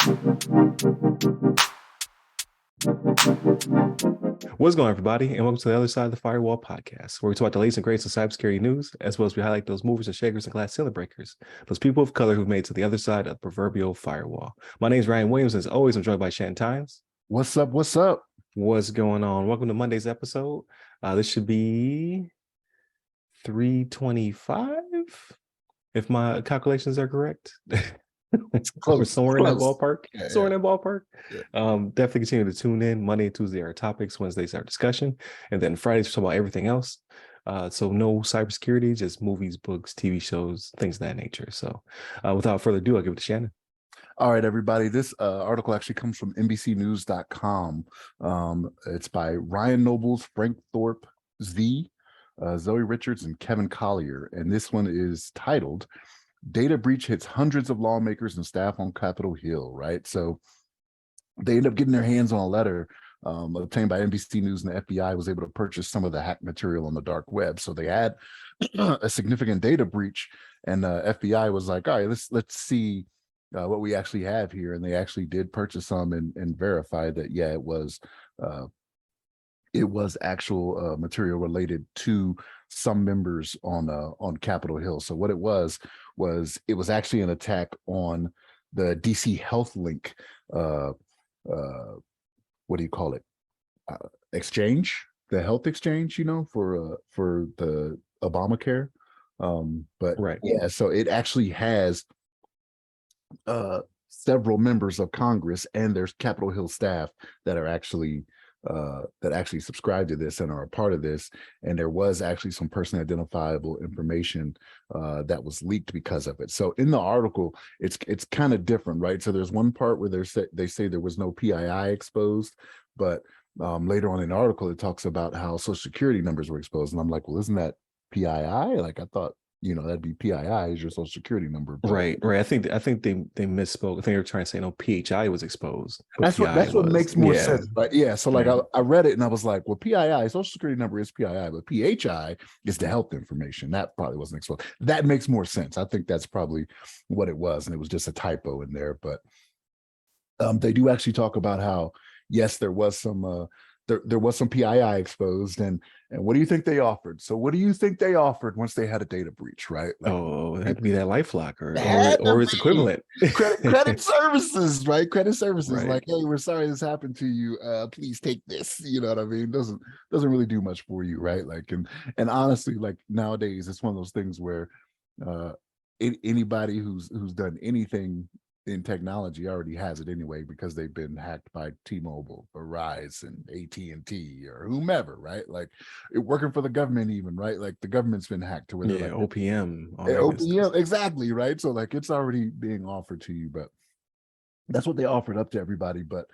What's going on, everybody, and welcome to the other side of the Firewall podcast, where we talk about the latest and greatest of cybersecurity news, as well as we highlight those movers and shakers and glass ceiling breakers, those people of color who've made it to the other side of the proverbial firewall. My name is Ryan Williams, and as always, I'm joined by Shannon Times. What's up? What's up? What's going on? Welcome to Monday's episode. This should be 325, if my calculations are correct. It's close. Somewhere in that ballpark. Yeah, somewhere in that ballpark. Yeah. Definitely continue to tune in. Monday and Tuesday are topics. Wednesdays are discussion, and then Fridays we talk about everything else. So no cybersecurity, just movies, books, TV shows, things of that nature. So without further ado, I'll give it to Shannon. All right, everybody. This article actually comes from NBCnews.com. It's by Ryan Nobles, Frank Thorpe, Zoe Richards, and Kevin Collier. And this one is titled "Data Breach Hits Hundreds of Lawmakers and Staff on Capitol Hill," right? So they end up getting their hands on a letter obtained by NBC News, and the FBI was able to purchase some of the hacked material on the dark web. So they had a significant data breach, and the FBI was like, all right, let's see what we actually have here. And they actually did purchase some and verify that, yeah, it was actual material related to some members on Capitol Hill. So what it was actually an attack on the DC Health Link, what do you call it? Exchange, the health exchange, for the Obamacare. But right. Yeah, so it actually has several members of Congress and there's Capitol Hill staff that are actually subscribe to this and are a part of this. And there was actually some personally identifiable information that was leaked because of it. So in the article, it's kind of different, right? So there's one part where they say there was no PII exposed, but later on in the article, it talks about how Social Security numbers were exposed. And I'm like, well, isn't that PII? Like, I thought, that'd be PII is your Social Security number. But right. I think they misspoke. I think they were trying to say no, PHI was exposed. That's what makes more sense, right? Yeah. So like I read it and I was like, well, PII, Social Security number is PII, but PHI is the health information. That probably wasn't exposed. That makes more sense. I think that's probably what it was, and it was just a typo in there. But they do actually talk about how, yes, there was some there was some PII exposed, and what do you think they offered? So what do you think they offered once they had a data breach, right? Like, it had to be that LifeLock or its equivalent. Credit services, right? Credit services, right. Like, hey, we're sorry this happened to you. Please take this. You know what I mean? Doesn't really do much for you, right? Like, and honestly, like nowadays, it's one of those things where anybody who's done anything in technology already has it anyway, because they've been hacked by T-Mobile, Verizon, AT&T, or whomever, right? Like, working for the government even, right? Like, the government's been hacked to where they're like OPM, exactly, right? So like, it's already being offered to you, but that's what they offered up to everybody. But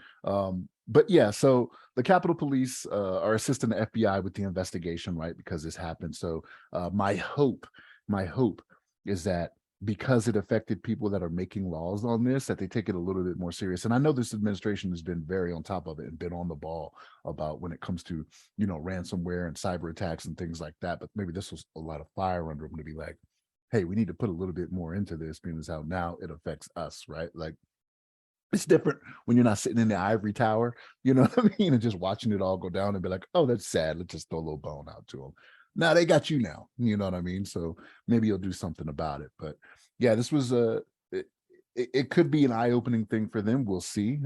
yeah, so the Capitol Police are assisting the FBI with the investigation, right? Because this happened. So my hope is that, because it affected people that are making laws on this, that they take it a little bit more serious. And I know this administration has been very on top of it and been on the ball about when it comes to, ransomware and cyber attacks and things like that. But maybe this was a lot of fire under them to be like, hey, we need to put a little bit more into this, being as how now it affects us, right? Like, it's different when you're not sitting in the ivory tower, you know what I mean? And just watching it all go down and be like, oh, that's sad. Let's just throw a little bone out to them. Now they got you now, you know what I mean? So maybe you'll do something about it. But yeah, this was it could be an eye-opening thing for them. We'll see.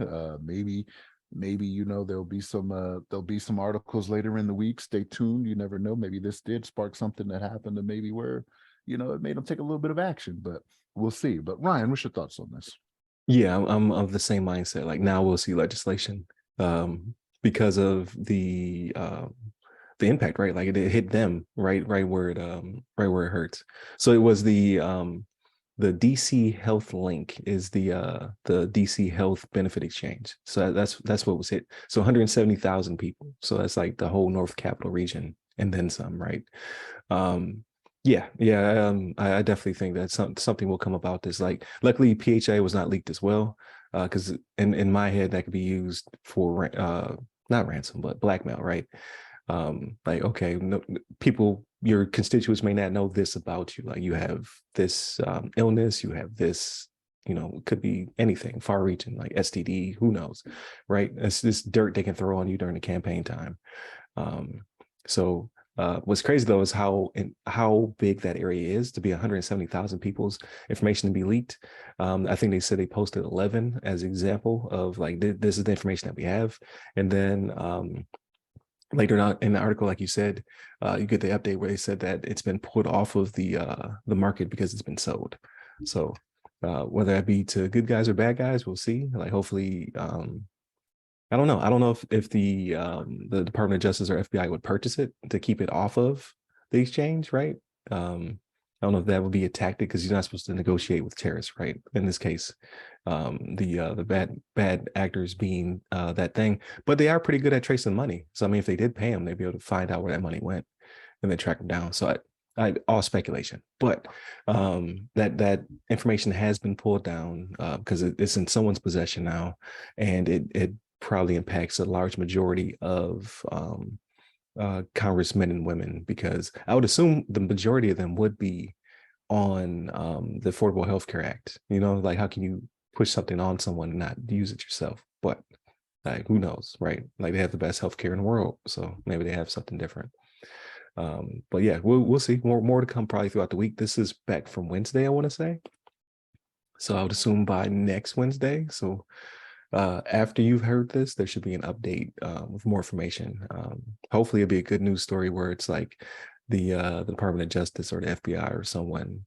Maybe there'll be some articles later in the week. Stay tuned. You never know. Maybe this did spark something that happened, and maybe where it made them take a little bit of action. But we'll see. But Ryan, what's your thoughts on this? Yeah, I'm of the same mindset. Like, now we'll see legislation because of the impact, right? Like, it hit them right where it hurts. So it was the DC Health Link is the DC Health Benefit Exchange. So that's what was hit. So 170,000 people. So that's like the whole North Capital region and then some, right? I definitely think that something will come about this. Like, luckily PHA was not leaked as well, because in my head that could be used for not ransom but blackmail, right? Like, okay, no, people, your constituents may not know this about you. Like, you have this illness, you have this it could be anything, far reaching, like STD, who knows, right? It's this dirt they can throw on you during the campaign time. So what's crazy though is how big that area is to be 170,000 people's information to be leaked. I think they said they posted 11 as example of like this is the information that we have, and then later on in the article, like you said, you get the update where they said that it's been pulled off of the market because it's been sold. So whether that be to good guys or bad guys, we'll see. Like hopefully, I don't know. I don't know if the Department of Justice or FBI would purchase it to keep it off of the exchange, right? I don't know if that would be a tactic because you're not supposed to negotiate with terrorists, right? In this case, the bad actors being that thing, but they are pretty good at tracing money. So I mean, if they did pay them, they'd be able to find out where that money went and then track them down. So all speculation, but that information has been pulled down because it's in someone's possession now, and it probably impacts a large majority of congressmen and women, because I would assume the majority of them would be on the Affordable Health Care Act. Like how can you push something on someone and not use it yourself? But like, who knows, right? Like they have the best healthcare in the world, so maybe they have something different. But yeah, we'll see. More to come probably throughout the week. This is back from Wednesday, I want to say. So I would assume by next Wednesday. So after you've heard this, there should be an update with more information. Hopefully it'll be a good news story where it's like the Department of Justice or the FBI or someone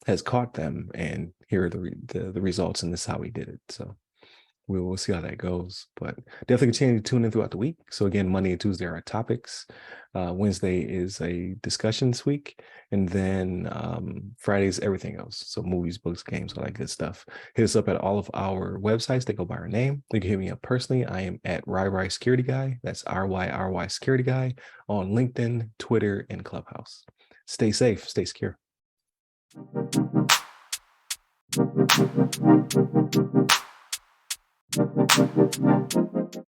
has caught them, and here are the results, and this is how we did it. So we'll see how that goes, but definitely continue to tune in throughout the week. So again, Monday and Tuesday are our topics. Wednesday is a discussions week, and then Friday's everything else. So movies, books, games, all that good stuff. Hit us up at all of our websites. They go by our name. You can hit me up personally. I am at RyRy Security Guy. That's RYRY Security Guy on LinkedIn, Twitter, and Clubhouse. Stay safe, stay secure.